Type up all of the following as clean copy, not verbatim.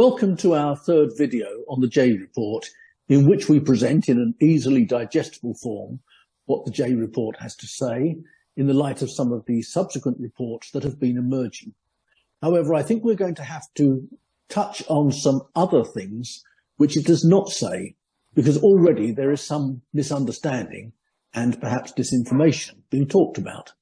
Welcome to our third video on the Jay Report, in which we present in an easily digestible form what the Jay Report has to say in the light of some of the subsequent reports that have been emerging. However, I think we're going to have to touch on some other things which it does not say, because already there is some misunderstanding and perhaps disinformation being talked about.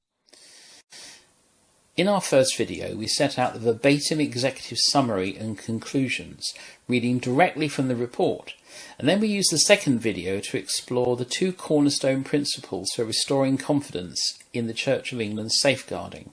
In our first video, we set out the verbatim executive summary and conclusions, reading directly from the report, and then we used the second video to explore the two cornerstone principles for restoring confidence in the Church of England's safeguarding.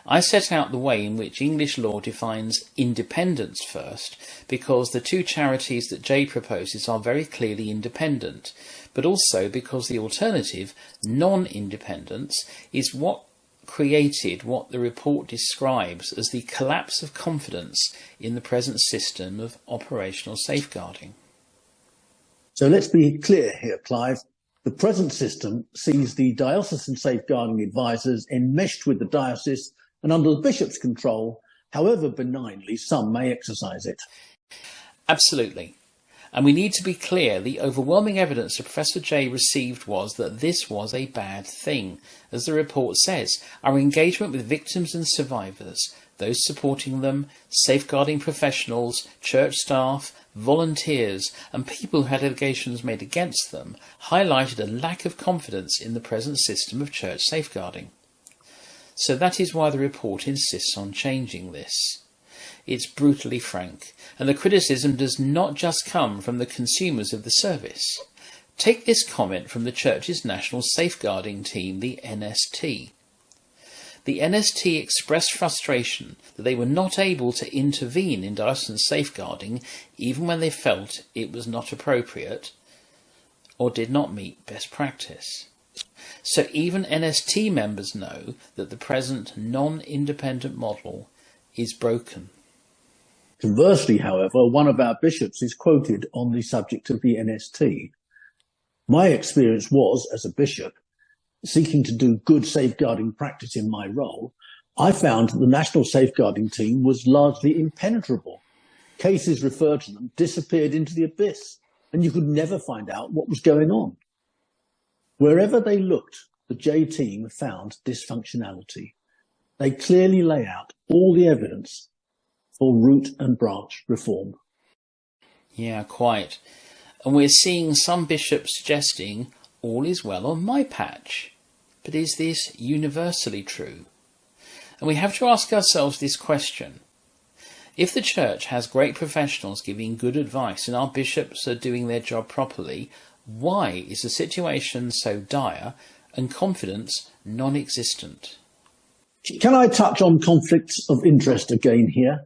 I set out the way in which English law defines independence first, because the two charities that Jay proposes are very clearly independent, but also because the alternative, non-independence, is what created what the report describes as the collapse of confidence in the present system of operational safeguarding. So let's be clear here, Clive. The present system sees the diocesan safeguarding advisors enmeshed with the diocese and under the bishop's control, however benignly some may exercise it. Absolutely. And we need to be clear, the overwhelming evidence that Professor Jay received was that this was a bad thing. As the report says, our engagement with victims and survivors, those supporting them, safeguarding professionals, church staff, volunteers, and people who had allegations made against them, highlighted a lack of confidence in the present system of church safeguarding. So that is why the report insists on changing this. It's brutally frank, and the criticism does not just come from the consumers of the service. Take this comment from the Church's National Safeguarding Team, the NST. The NST expressed frustration that they were not able to intervene in diocesan safeguarding even when they felt it was not appropriate or did not meet best practice. So even NST members know that the present non-independent model is broken. Conversely, however, one of our bishops is quoted on the subject of the NST. My experience was, as a bishop, seeking to do good safeguarding practice in my role, I found that the National Safeguarding Team was largely impenetrable. Cases referred to them disappeared into the abyss, and you could never find out what was going on. Wherever they looked, the J team found dysfunctionality. They clearly lay out all the evidence for root and branch reform. Yeah, quite. And we're seeing some bishops suggesting all is well on my patch. But is this universally true? And we have to ask ourselves this question. If the Church has great professionals giving good advice and our bishops are doing their job properly, why is the situation so dire and confidence non-existent? Can I touch on conflicts of interest again here?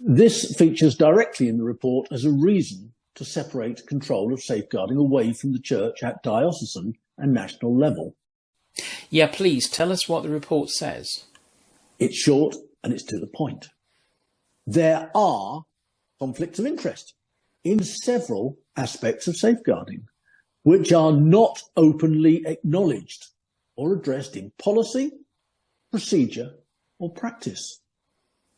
This features directly in the report as a reason to separate control of safeguarding away from the Church at diocesan and national level. Yeah, please tell us what the report says. It's short and it's to the point. There are conflicts of interest in several aspects of safeguarding, which are not openly acknowledged or addressed in policy, procedure, or practice.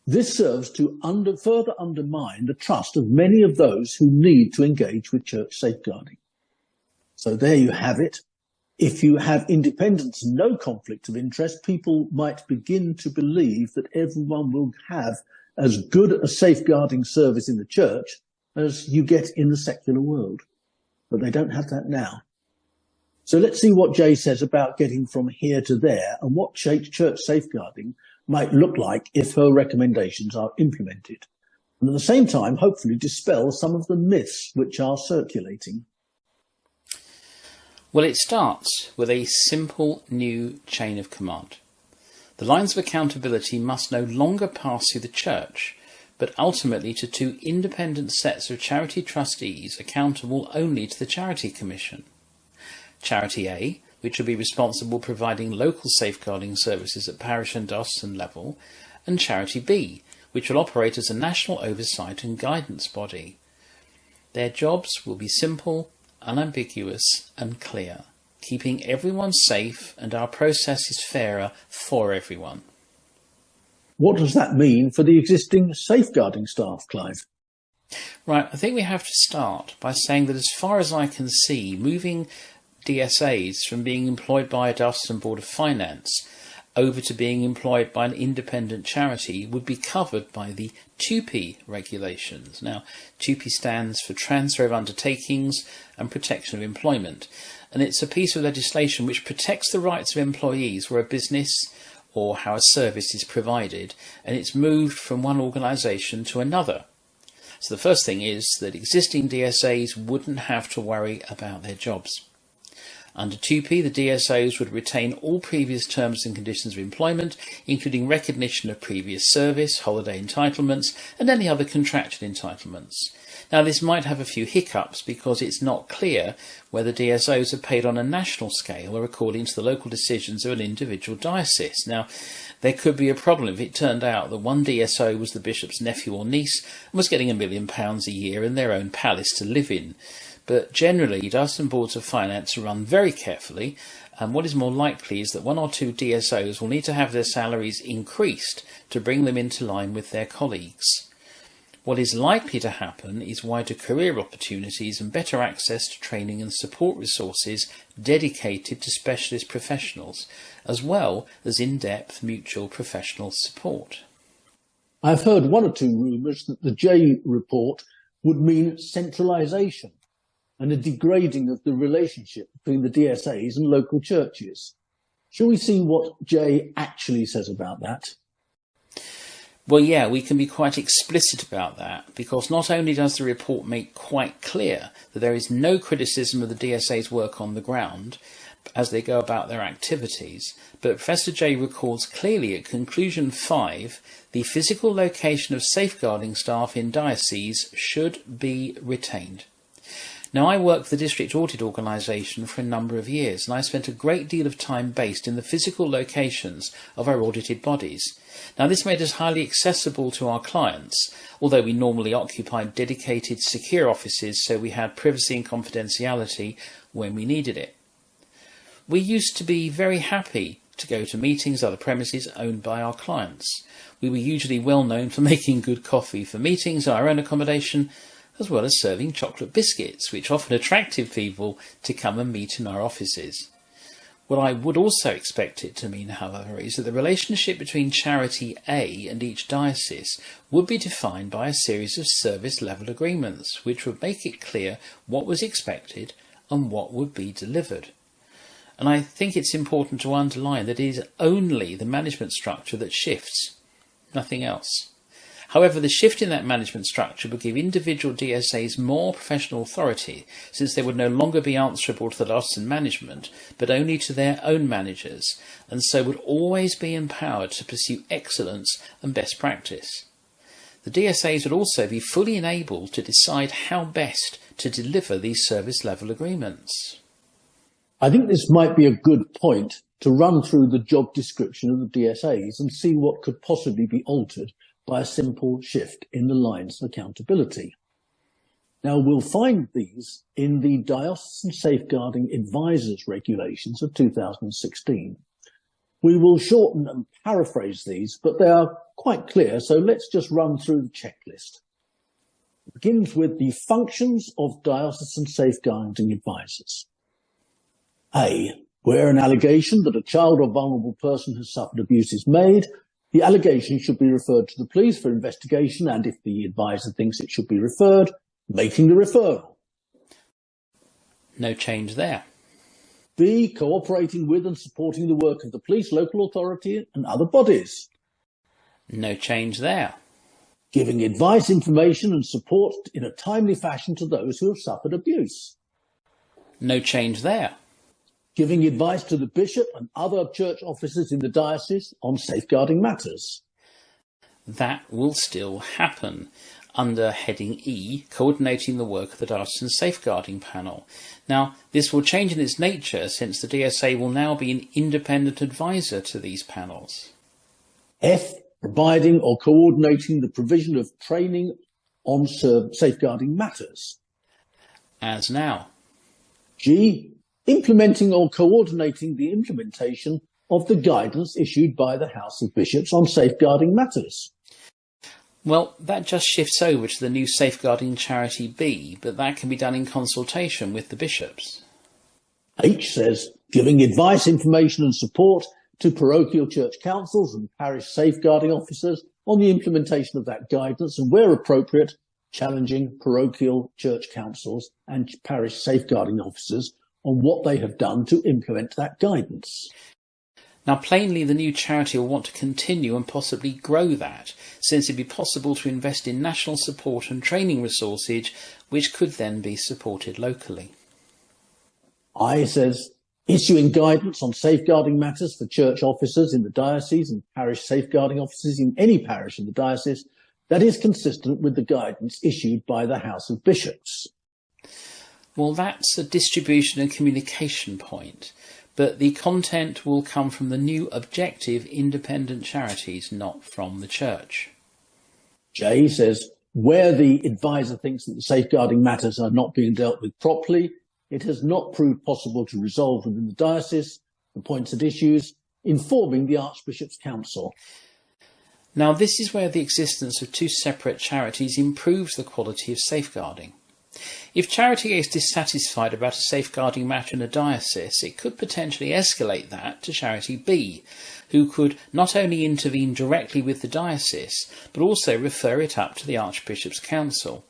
This serves to further undermine the trust of many of those who need to engage with church safeguarding. So there you have it. If you have independence and no conflict of interest, people might begin to believe that everyone will have as good a safeguarding service in the church as you get in the secular world. But they don't have that now. So let's see what Jay says about getting from here to there and what church safeguarding might look like if her recommendations are implemented. And at the same time, hopefully dispel some of the myths which are circulating. Well, it starts with a simple new chain of command. The lines of accountability must no longer pass through the Church, but ultimately to two independent sets of charity trustees accountable only to the Charity Commission. Charity A, which will be responsible providing local safeguarding services at parish and diocesan level, and Charity B, which will operate as a national oversight and guidance body. Their jobs will be simple, unambiguous and clear, keeping everyone safe and our processes fairer for everyone. What does that mean for the existing safeguarding staff, Clive? Right, I think we have to start by saying that as far as I can see, moving DSAs from being employed by a diocesan board of finance over to being employed by an independent charity would be covered by the 2P regulations. Now, 2P stands for Transfer of Undertakings and Protection of Employment, and it's a piece of legislation which protects the rights of employees where a business or how a service is provided, and it's moved from one organisation to another. So the first thing is that existing DSAs wouldn't have to worry about their jobs. Under 2P, the DSOs would retain all previous terms and conditions of employment, including recognition of previous service, holiday entitlements, and any other contractual entitlements. Now, this might have a few hiccups because it's not clear whether DSOs are paid on a national scale or according to the local decisions of an individual diocese. Now, there could be a problem if it turned out that one DSO was the bishop's nephew or niece and was getting £1 million a year in their own palace to live in. But generally, diocesan boards of finance are run very carefully, and what is more likely is that one or two DSOs will need to have their salaries increased to bring them into line with their colleagues. What is likely to happen is wider career opportunities and better access to training and support resources dedicated to specialist professionals, as well as in-depth mutual professional support. I've heard one or two rumours that the Jay report would mean centralisation and a degrading of the relationship between the DSAs and local churches. Shall we see what Jay actually says about that? Well, yeah, we can be quite explicit about that, because not only does the report make quite clear that there is no criticism of the DSA's work on the ground as they go about their activities, but Professor Jay recalls clearly at conclusion 5, the physical location of safeguarding staff in dioceses should be retained. Now, I worked for the District Audit Organisation for a number of years, and I spent a great deal of time based in the physical locations of our audited bodies. Now, this made us highly accessible to our clients, although we normally occupied dedicated secure offices so we had privacy and confidentiality when we needed it. We used to be very happy to go to meetings at other premises owned by our clients. We were usually well known for making good coffee for meetings at our own accommodation, as well as serving chocolate biscuits, which often attracted people to come and meet in our offices. What I would also expect it to mean, however, is that the relationship between Charity A and each diocese would be defined by a series of service level agreements, which would make it clear what was expected and what would be delivered. And I think it's important to underline that it is only the management structure that shifts, nothing else. However, the shift in that management structure would give individual DSAs more professional authority, since they would no longer be answerable to the diocesan management, but only to their own managers, and so would always be empowered to pursue excellence and best practice. The DSAs would also be fully enabled to decide how best to deliver these service level agreements. I think this might be a good point to run through the job description of the DSAs and see what could possibly be altered by a simple shift in the lines of accountability. Now, we'll find these in the Diocesan Safeguarding Advisors Regulations of 2016. We will shorten and paraphrase these, but they are quite clear, so let's just run through the checklist. It begins with the functions of Diocesan Safeguarding Advisors. A, where an allegation that a child or vulnerable person has suffered abuse is made, the allegation should be referred to the police for investigation, and if the advisor thinks it should be referred, making the referral. No change there. B, cooperating with and supporting the work of the police, local authority and other bodies. No change there. Giving advice, information and support in a timely fashion to those who have suffered abuse. No change there. Giving advice to the bishop and other church officers in the diocese on safeguarding matters. That will still happen under heading E, coordinating the work of the Diocesan Safeguarding Panel. Now, this will change in its nature since the DSA will now be an independent advisor to these panels. F, providing or coordinating the provision of training on safeguarding matters. As now. G, implementing or coordinating the implementation of the guidance issued by the House of Bishops on safeguarding matters. Well, that just shifts over to the new Safeguarding Charity B, but that can be done in consultation with the bishops. H says, giving advice, information and support to parochial church councils and parish safeguarding officers on the implementation of that guidance, and where appropriate, challenging parochial church councils and parish safeguarding officers on what they have done to implement that guidance. Now, plainly, the new charity will want to continue and possibly grow that, since it'd be possible to invest in national support and training resources, which could then be supported locally. I says, issuing guidance on safeguarding matters for church officers in the diocese and parish safeguarding officers in any parish in the diocese that is consistent with the guidance issued by the House of Bishops. Well, that's a distribution and communication point, but the content will come from the new objective independent charities, not from the church. Jay says, where the advisor thinks that the safeguarding matters are not being dealt with properly, it has not proved possible to resolve within the diocese the points at issues, informing the Archbishops' Council. Now, this is where the existence of two separate charities improves the quality of safeguarding. If Charity A is dissatisfied about a safeguarding matter in a diocese, it could potentially escalate that to Charity B, who could not only intervene directly with the diocese, but also refer it up to the Archbishop's Council.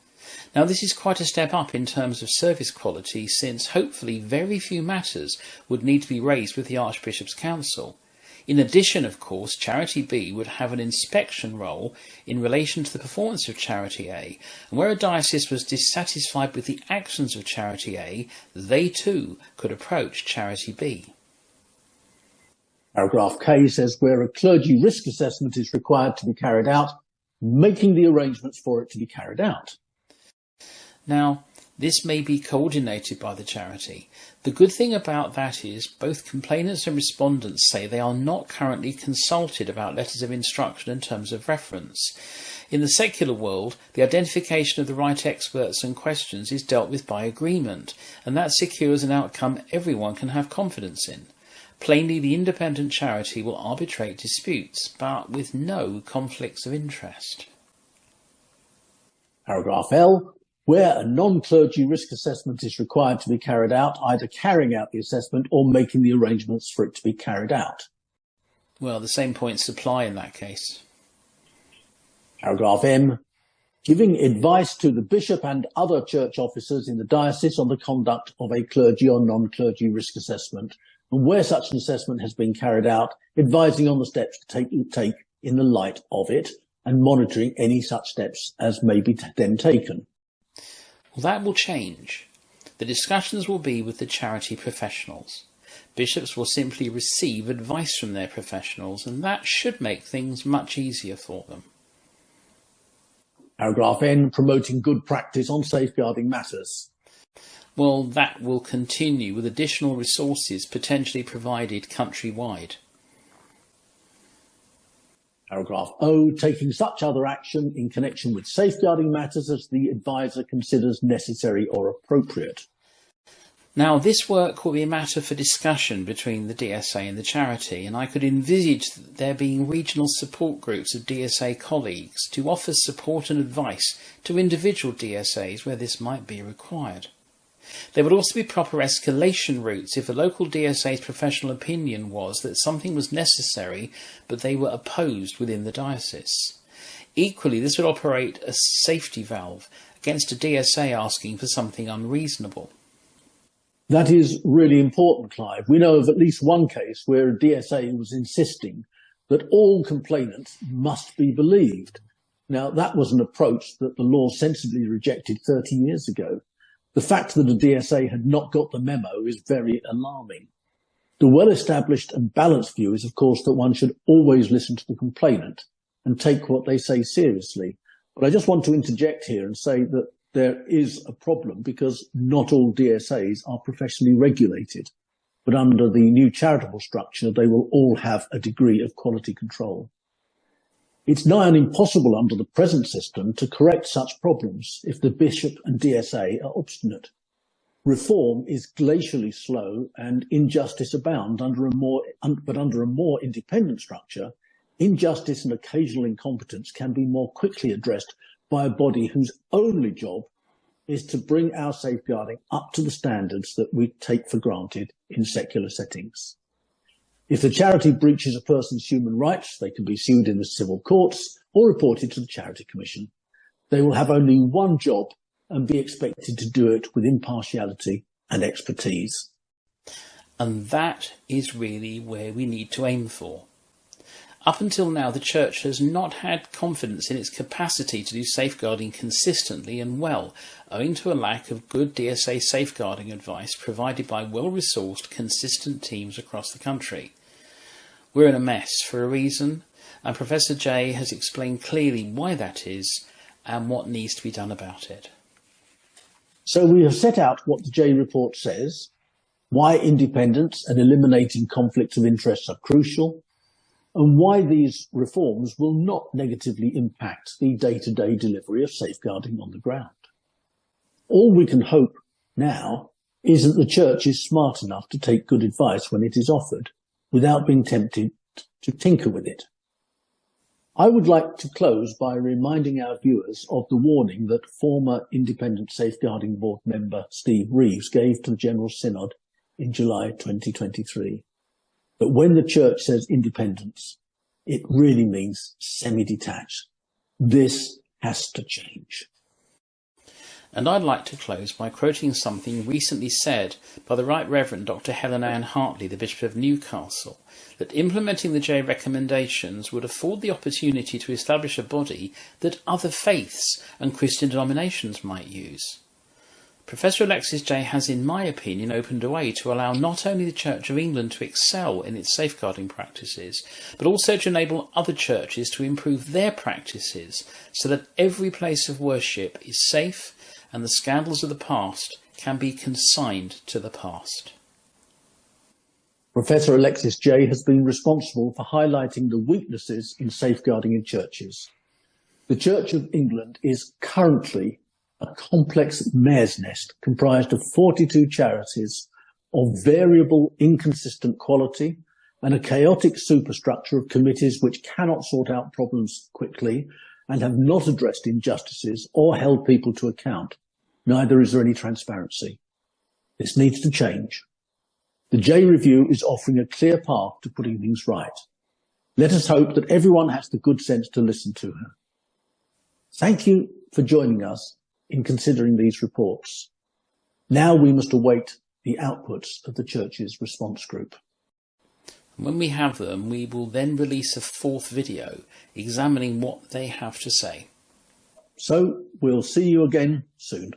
Now, this is quite a step up in terms of service quality, since hopefully very few matters would need to be raised with the Archbishop's Council. In addition, of course, Charity B would have an inspection role in relation to the performance of Charity A, and where a diocese was dissatisfied with the actions of Charity A, they too could approach Charity B. Paragraph K says, where a clergy risk assessment is required to be carried out, making the arrangements for it to be carried out. Now, this may be coordinated by the charity. The good thing about that is both complainants and respondents say they are not currently consulted about letters of instruction in terms of reference. In the secular world, the identification of the right experts and questions is dealt with by agreement, and that secures an outcome everyone can have confidence in. Plainly, the independent charity will arbitrate disputes, but with no conflicts of interest. Paragraph L. Where a non-clergy risk assessment is required to be carried out, either carrying out the assessment or making the arrangements for it to be carried out. Well, the same points apply in that case. Paragraph M. Giving advice to the bishop and other church officers in the diocese on the conduct of a clergy or non-clergy risk assessment, and where such an assessment has been carried out, advising on the steps to take in the light of it, and monitoring any such steps as may be then taken. Well, that will change. The discussions will be with the charity professionals. Bishops will simply receive advice from their professionals, and that should make things much easier for them. Paragraph N. Promoting good practice on safeguarding matters. Well, that will continue with additional resources potentially provided countrywide. Paragraph O, taking such other action in connection with safeguarding matters as the advisor considers necessary or appropriate. Now, this work will be a matter for discussion between the DSA and the charity, and I could envisage there being regional support groups of DSA colleagues to offer support and advice to individual DSAs where this might be required. There would also be proper escalation routes if a local DSA's professional opinion was that something was necessary but they were opposed within the diocese. Equally, this would operate as a safety valve against a DSA asking for something unreasonable. That is really important, Clive. We know of at least one case where a DSA was insisting that all complainants must be believed. Now, that was an approach that the law sensibly rejected 30 years ago. The fact that a DSA had not got the memo is very alarming. The well-established and balanced view is, of course, that one should always listen to the complainant and take what they say seriously. But I just want to interject here and say that there is a problem because not all DSAs are professionally regulated, but under the new charitable structure, they will all have a degree of quality control. It's nigh on impossible under the present system to correct such problems if the bishop and DSA are obstinate. Reform is glacially slow and injustice abound under a more independent structure. Injustice and occasional incompetence can be more quickly addressed by a body whose only job is to bring our safeguarding up to the standards that we take for granted in secular settings. If the charity breaches a person's human rights, they can be sued in the civil courts or reported to the Charity Commission. They will have only one job and be expected to do it with impartiality and expertise. And that is really where we need to aim for. Up until now, the Church has not had confidence in its capacity to do safeguarding consistently and well, owing to a lack of good DSA safeguarding advice provided by well-resourced, consistent teams across the country. We're in a mess for a reason, and Professor Jay has explained clearly why that is and what needs to be done about it. So we have set out what the Jay report says, why independence and eliminating conflicts of interest are crucial, and why these reforms will not negatively impact the day-to-day delivery of safeguarding on the ground. All we can hope now is that the Church is smart enough to take good advice when it is offered, without being tempted to tinker with it. I would like to close by reminding our viewers of the warning that former Independent Safeguarding Board member Steve Reeves gave to the General Synod in July 2023. That when the Church says independence, it really means semi-detached. This has to change. And I'd like to close by quoting something recently said by the Right Reverend Dr. Helen Ann Hartley, the Bishop of Newcastle, that implementing the J recommendations would afford the opportunity to establish a body that other faiths and Christian denominations might use. Professor Alexis Jay has, in my opinion, opened a way to allow not only the Church of England to excel in its safeguarding practices, but also to enable other churches to improve their practices so that every place of worship is safe and the scandals of the past can be consigned to the past. Professor Alexis Jay has been responsible for highlighting the weaknesses in safeguarding in churches. The Church of England is currently a complex mare's nest comprised of 42 charities of variable, inconsistent quality and a chaotic superstructure of committees which cannot sort out problems quickly and have not addressed injustices or held people to account. Neither is there any transparency. This needs to change. The Jay Review is offering a clear path to putting things right. Let us hope that everyone has the good sense to listen to her. Thank you for joining us in considering these reports. Now we must await the outputs of the Church's response group. When we have them, we will then release a fourth video examining what they have to say. So we'll see you again soon.